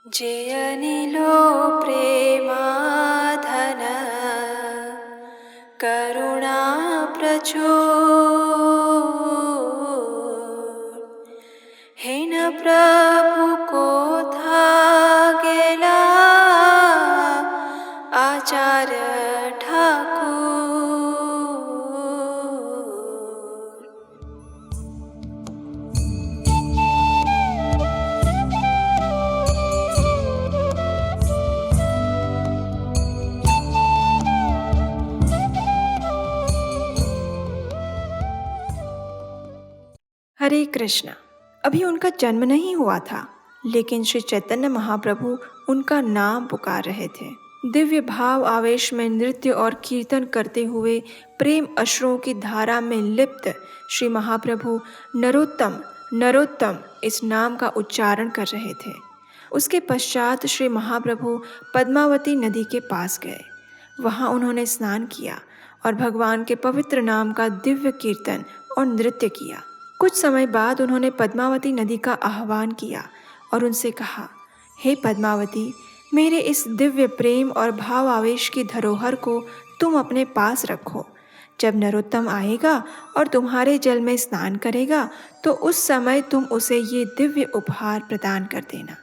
जे अनिलो प्रेमाधन करुणा प्रचुर हेन प्रभु को था गेला आचार्य ठाकुर। हरे कृष्ण। अभी उनका जन्म नहीं हुआ था, लेकिन श्री चैतन्य महाप्रभु उनका नाम पुकार रहे थे। दिव्य भाव आवेश में नृत्य और कीर्तन करते हुए प्रेम अश्रुओं की धारा में लिप्त श्री महाप्रभु नरोत्तम नरोत्तम इस नाम का उच्चारण कर रहे थे। उसके पश्चात श्री महाप्रभु पद्मावती नदी के पास गए। वहाँ उन्होंने स्नान किया और भगवान के पवित्र नाम का दिव्य कीर्तन और नृत्य किया। कुछ समय बाद उन्होंने पद्मावती नदी का आह्वान किया और उनसे कहा, हे पद्मावती, मेरे इस दिव्य प्रेम और भाव आवेश की धरोहर को तुम अपने पास रखो। जब नरोत्तम आएगा और तुम्हारे जल में स्नान करेगा तो उस समय तुम उसे ये दिव्य उपहार प्रदान कर देना।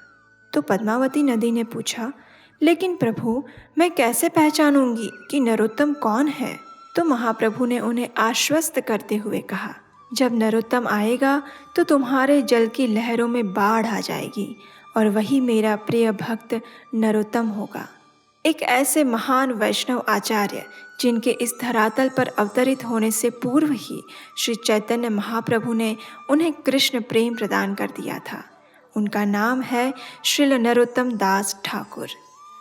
तो पद्मावती नदी ने पूछा, लेकिन प्रभु, मैं कैसे पहचानूंगी कि नरोत्तम कौन है? तो महाप्रभु ने उन्हें आश्वस्त करते हुए कहा, जब नरोत्तम आएगा तो तुम्हारे जल की लहरों में बाढ़ आ जाएगी और वही मेरा प्रिय भक्त नरोत्तम होगा। एक ऐसे महान वैष्णव आचार्य जिनके इस धरातल पर अवतरित होने से पूर्व ही श्री चैतन्य महाप्रभु ने उन्हें कृष्ण प्रेम प्रदान कर दिया था। उनका नाम है श्रील नरोत्तम दास ठाकुर।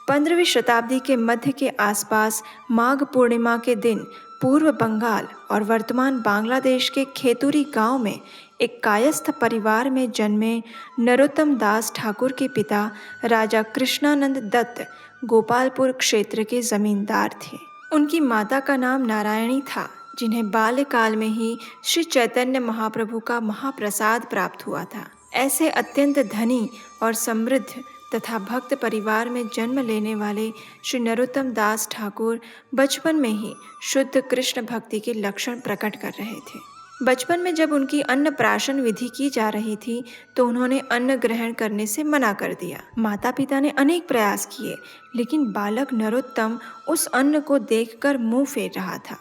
15वीं शताब्दी के मध्य के आसपास माघ पूर्णिमा के दिन पूर्व बंगाल और वर्तमान बांग्लादेश के खेतुरी गांव में एक कायस्थ परिवार में जन्मे नरोत्तम दास ठाकुर के पिता राजा कृष्णानंद दत्त गोपालपुर क्षेत्र के जमींदार थे। उनकी माता का नाम नारायणी था, जिन्हें बाल्यकाल में ही श्री चैतन्य महाप्रभु का महाप्रसाद प्राप्त हुआ था। ऐसे अत्यंत धनी और समृद्ध तथा भक्त परिवार में जन्म लेने वाले श्री नरोत्तम दास ठाकुर बचपन में ही शुद्ध कृष्ण भक्ति के लक्षण प्रकट कर रहे थे। बचपन में जब उनकी अन्नप्राशन विधि की जा रही थी तो उन्होंने अन्न ग्रहण करने से मना कर दिया। माता पिता ने अनेक प्रयास किए, लेकिन बालक नरोत्तम उस अन्न को देखकर मुंह फेर रहा था।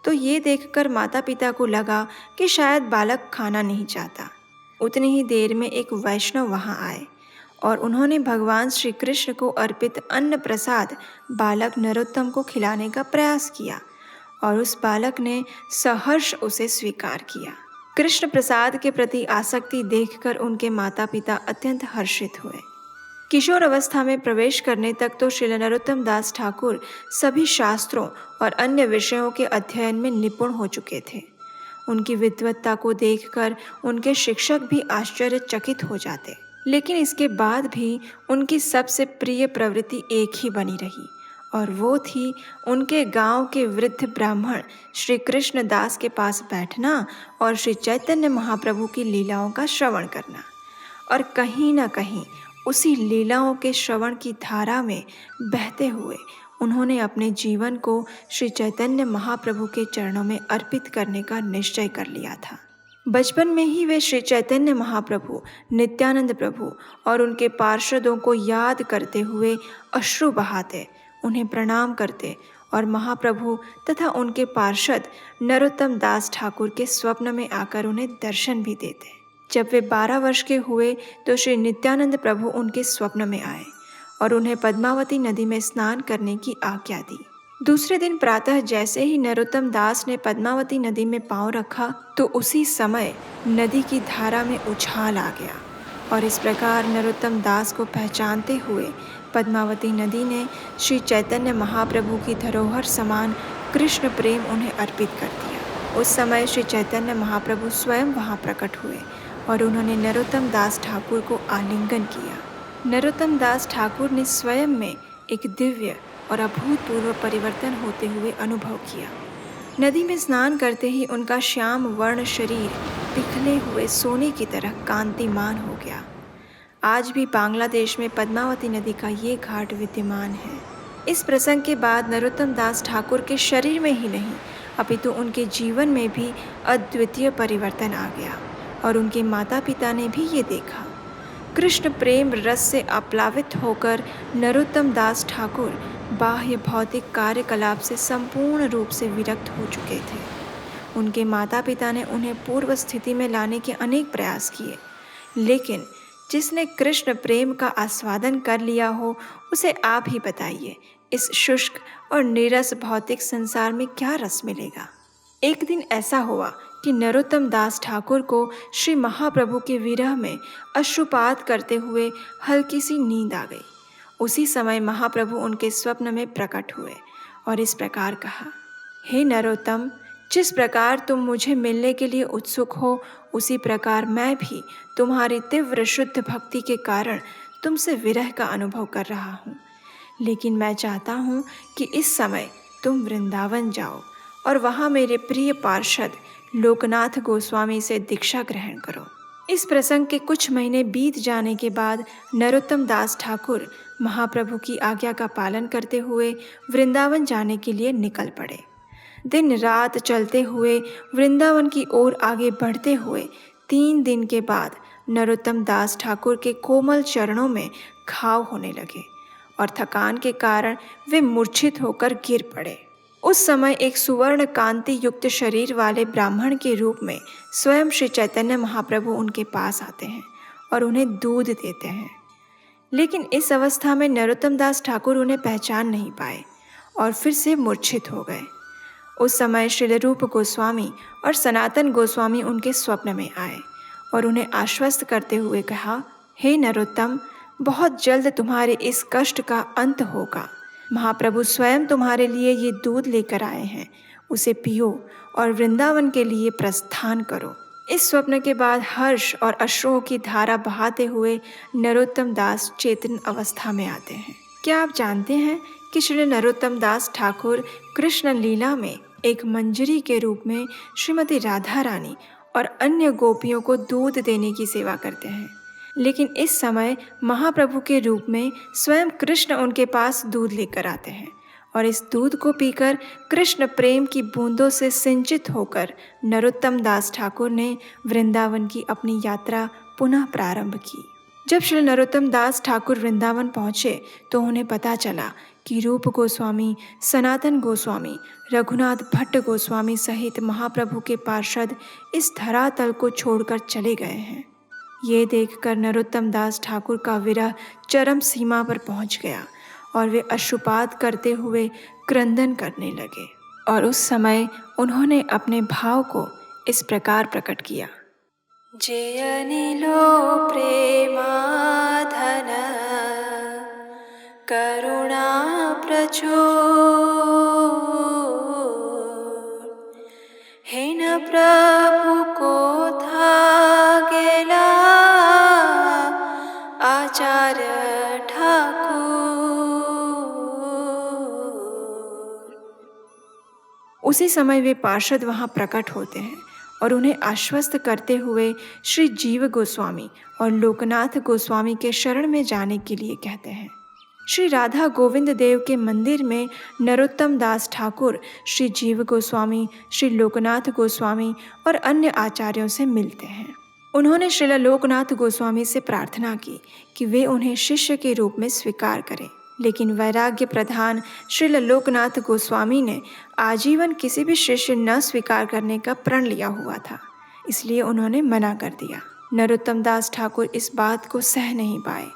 तो ये देखकर माता पिता को लगा कि शायद बालक खाना नहीं चाहता। उतनी ही देर में एक वैष्णव वहाँ आए और उन्होंने भगवान श्री कृष्ण को अर्पित अन्न प्रसाद बालक नरोत्तम को खिलाने का प्रयास किया और उस बालक ने सहर्ष उसे स्वीकार किया। कृष्ण प्रसाद के प्रति आसक्ति देखकर उनके माता पिता अत्यंत हर्षित हुए। किशोर अवस्था में प्रवेश करने तक तो श्री नरोत्तम दास ठाकुर सभी शास्त्रों और अन्य विषयों के अध्ययन में निपुण हो चुके थे। उनकी विद्वत्ता को देखकर उनके शिक्षक भी आश्चर्यचकित हो जाते, लेकिन इसके बाद भी उनकी सबसे प्रिय प्रवृत्ति एक ही बनी रही और वो थी उनके गांव के वृद्ध ब्राह्मण श्री कृष्ण दास के पास बैठना और श्री चैतन्य महाप्रभु की लीलाओं का श्रवण करना। और कहीं न कहीं उसी लीलाओं के श्रवण की धारा में बहते हुए उन्होंने अपने जीवन को श्री चैतन्य महाप्रभु के चरणों में अर्पित करने का निश्चय कर लिया था। बचपन में ही वे श्री चैतन्य महाप्रभु, नित्यानंद प्रभु और उनके पार्षदों को याद करते हुए अश्रु बहाते, उन्हें प्रणाम करते और महाप्रभु तथा उनके पार्षद नरोत्तम दास ठाकुर के स्वप्न में आकर उन्हें दर्शन भी देते। जब वे 12 वर्ष के हुए तो श्री नित्यानंद प्रभु उनके स्वप्न में आए और उन्हें पद्मावती नदी में स्नान करने की आज्ञा दी। दूसरे दिन प्रातः जैसे ही नरोत्तम दास ने पद्मावती नदी में पांव रखा तो उसी समय नदी की धारा में उछाल आ गया और इस प्रकार नरोत्तम दास को पहचानते हुए पद्मावती नदी ने श्री चैतन्य महाप्रभु की धरोहर समान कृष्ण प्रेम उन्हें अर्पित कर दिया। उस समय श्री चैतन्य महाप्रभु स्वयं वहाँ प्रकट हुए और उन्होंने नरोत्तम दास ठाकुर को आलिंगन किया। नरोत्तम दास ठाकुर ने स्वयं में एक दिव्य और अभूतपूर्व परिवर्तन होते हुए अनुभव किया। नदी में स्नान करते ही उनका श्याम वर्ण शरीर पिघले हुए सोने की तरह कांतिमान हो गया। आज भी बांग्लादेश में पद्मावती नदी का ये घाट विद्यमान है। इस प्रसंग के बाद नरोत्तम दास ठाकुर के शरीर में ही नहीं अपितु उनके जीवन में भी अद्वितीय परिवर्तन आ गया और उनके माता पिता ने भी ये देखा। कृष्ण प्रेम रस से आप्लावित होकर नरोत्तम दास ठाकुर बाह्य भौतिक कार्यकलाप से संपूर्ण रूप से विरक्त हो चुके थे। उनके माता पिता ने उन्हें पूर्व स्थिति में लाने के अनेक प्रयास किए, लेकिन जिसने कृष्ण प्रेम का आस्वादन कर लिया हो उसे आप ही बताइए, इस शुष्क और नीरस भौतिक संसार में क्या रस मिलेगा। एक दिन ऐसा हुआ कि नरोत्तम दास ठाकुर को श्री महाप्रभु के विरह में अश्रुपात करते हुए हल्की सी नींद आ गई। उसी समय महाप्रभु उनके स्वप्न में प्रकट हुए और इस प्रकार कहा, हे नरोत्तम, जिस प्रकार तुम मुझे मिलने के लिए उत्सुक हो उसी प्रकार मैं भी तुम्हारी तीव्र शुद्ध भक्ति के कारण तुमसे विरह का अनुभव कर रहा हूँ। लेकिन मैं चाहता हूँ कि इस समय तुम वृंदावन जाओ और वहाँ मेरे प्रिय पार्षद लोकनाथ गोस्वामी से दीक्षा ग्रहण करो। इस प्रसंग के कुछ महीने बीत जाने के बाद नरोत्तम दास ठाकुर महाप्रभु की आज्ञा का पालन करते हुए वृंदावन जाने के लिए निकल पड़े। दिन रात चलते हुए वृंदावन की ओर आगे बढ़ते हुए 3 दिन के बाद नरोत्तम दास ठाकुर के कोमल चरणों में घाव होने लगे और थकान के कारण वे मूर्छित होकर गिर पड़े। उस समय एक सुवर्ण कांति युक्त शरीर वाले ब्राह्मण के रूप में स्वयं श्री चैतन्य महाप्रभु उनके पास आते हैं और उन्हें दूध देते हैं। लेकिन इस अवस्था में नरोत्तम दास ठाकुर उन्हें पहचान नहीं पाए और फिर से मूर्छित हो गए। उस समय श्रील रूप गोस्वामी और सनातन गोस्वामी उनके स्वप्न में आए और उन्हें आश्वस्त करते हुए कहा, हे नरोत्तम, बहुत जल्द तुम्हारे इस कष्ट का अंत होगा। महाप्रभु स्वयं तुम्हारे लिए ये दूध लेकर आए हैं, उसे पियो और वृंदावन के लिए प्रस्थान करो। इस स्वप्न के बाद हर्ष और अश्रुओं की धारा बहाते हुए नरोत्तम दास चेतन अवस्था में आते हैं। क्या आप जानते हैं कि श्री नरोत्तम दास ठाकुर कृष्ण लीला में एक मंजरी के रूप में श्रीमती राधा रानी और अन्य गोपियों को दूध देने की सेवा करते हैं, लेकिन इस समय महाप्रभु के रूप में स्वयं कृष्ण उनके पास दूध लेकर आते हैं और इस दूध को पीकर कृष्ण प्रेम की बूंदों से सिंचित होकर नरोत्तम दास ठाकुर ने वृंदावन की अपनी यात्रा पुनः प्रारंभ की। जब श्री नरोत्तम दास ठाकुर वृंदावन पहुँचे तो उन्हें पता चला कि रूप गोस्वामी, सनातन गोस्वामी, रघुनाथ भट्ट गोस्वामी सहित महाप्रभु के पार्षद इस धरातल को छोड़कर चले गए हैं। ये देखकर नरोत्तम दास ठाकुर का विरह चरम सीमा पर पहुंच गया और वे अश्रुपात करते हुए क्रंदन करने लगे और उस समय उन्होंने अपने भाव को इस प्रकार प्रकट किया। जे अनिलो प्रेमाधन करुणा प्रचुर हे न प्रभु को था गेला आचार्य ठाकुर। उसी समय वे पार्षद वहाँ प्रकट होते हैं और उन्हें आश्वस्त करते हुए श्री जीव गोस्वामी और लोकनाथ गोस्वामी के शरण में जाने के लिए कहते हैं। श्री राधा गोविंद देव के मंदिर में नरोत्तम दास ठाकुर श्री जीव गोस्वामी, श्री लोकनाथ गोस्वामी और अन्य आचार्यों से मिलते हैं। उन्होंने श्रील लोकनाथ गोस्वामी से प्रार्थना की कि वे उन्हें शिष्य के रूप में स्वीकार करें, लेकिन वैराग्य प्रधान श्रील लोकनाथ गोस्वामी ने आजीवन किसी भी शिष्य न स्वीकार करने का प्रण लिया हुआ था, इसलिए उन्होंने मना कर दिया। नरोत्तम दास ठाकुर इस बात को सह नहीं पाए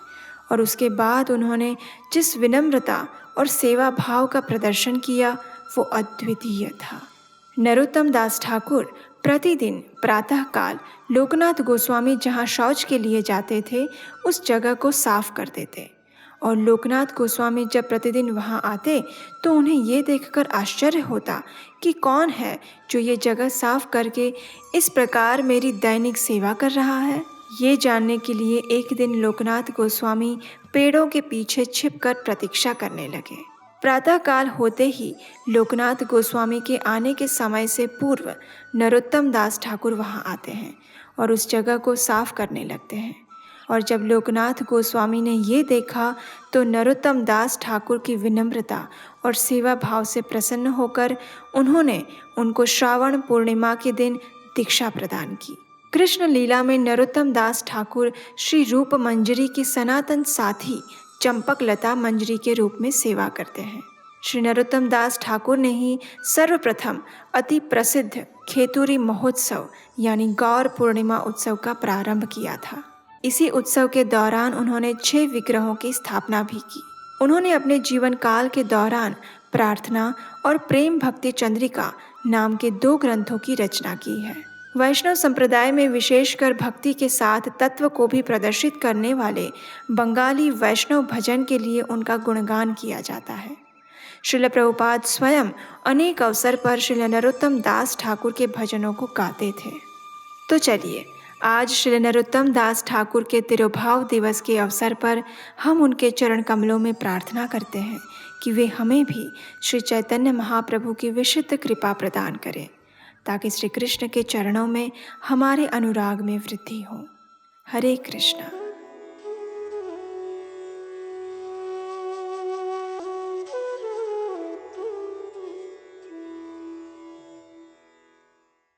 और उसके बाद उन्होंने जिस विनम्रता और सेवा भाव का प्रदर्शन किया वो अद्वितीय था। नरोत्तम दास ठाकुर प्रतिदिन प्रातःकाल लोकनाथ गोस्वामी जहाँ शौच के लिए जाते थे उस जगह को साफ करते थे और लोकनाथ गोस्वामी जब प्रतिदिन वहाँ आते तो उन्हें ये देखकर आश्चर्य होता कि कौन है जो ये जगह साफ करके इस प्रकार मेरी दैनिक सेवा कर रहा है। ये जानने के लिए एक दिन लोकनाथ गोस्वामी पेड़ों के पीछे छिपकर प्रतीक्षा करने लगे। प्रातःकाल होते ही लोकनाथ गोस्वामी के आने के समय से पूर्व नरोत्तम दास ठाकुर वहाँ आते हैं और उस जगह को साफ करने लगते हैं और जब लोकनाथ गोस्वामी ने ये देखा तो नरोत्तम दास ठाकुर की विनम्रता और सेवा भाव से प्रसन्न होकर उन्होंने उनको श्रावण पूर्णिमा के दिन दीक्षा प्रदान की। कृष्ण लीला में नरोत्तम दास ठाकुर श्री रूप मंजरी की सनातन साथी चंपक लता मंजरी के रूप में सेवा करते हैं। श्री नरोत्तम दास ठाकुर ने ही सर्वप्रथम अति प्रसिद्ध खेतूरी महोत्सव यानी गौर पूर्णिमा उत्सव का प्रारंभ किया था। इसी उत्सव के दौरान उन्होंने 6 विग्रहों की स्थापना भी की। उन्होंने अपने जीवन काल के दौरान प्रार्थना और प्रेम भक्ति चंद्रिका नाम के 2 ग्रंथों की रचना की है। वैष्णव संप्रदाय में विशेषकर भक्ति के साथ तत्व को भी प्रदर्शित करने वाले बंगाली वैष्णव भजन के लिए उनका गुणगान किया जाता है। श्रील प्रभुपाद स्वयं अनेक अवसर पर श्री नरोत्तम दास ठाकुर के भजनों को गाते थे। तो चलिए आज श्री नरोत्तम दास ठाकुर के तिरुभाव दिवस के अवसर पर हम उनके चरण कमलों में प्रार्थना करते हैं कि वे हमें भी श्री चैतन्य महाप्रभु की विशुद्ध कृपा प्रदान करें, ताकि श्री कृष्ण के चरणों में हमारे अनुराग में वृद्धि हो। हरे कृष्णा।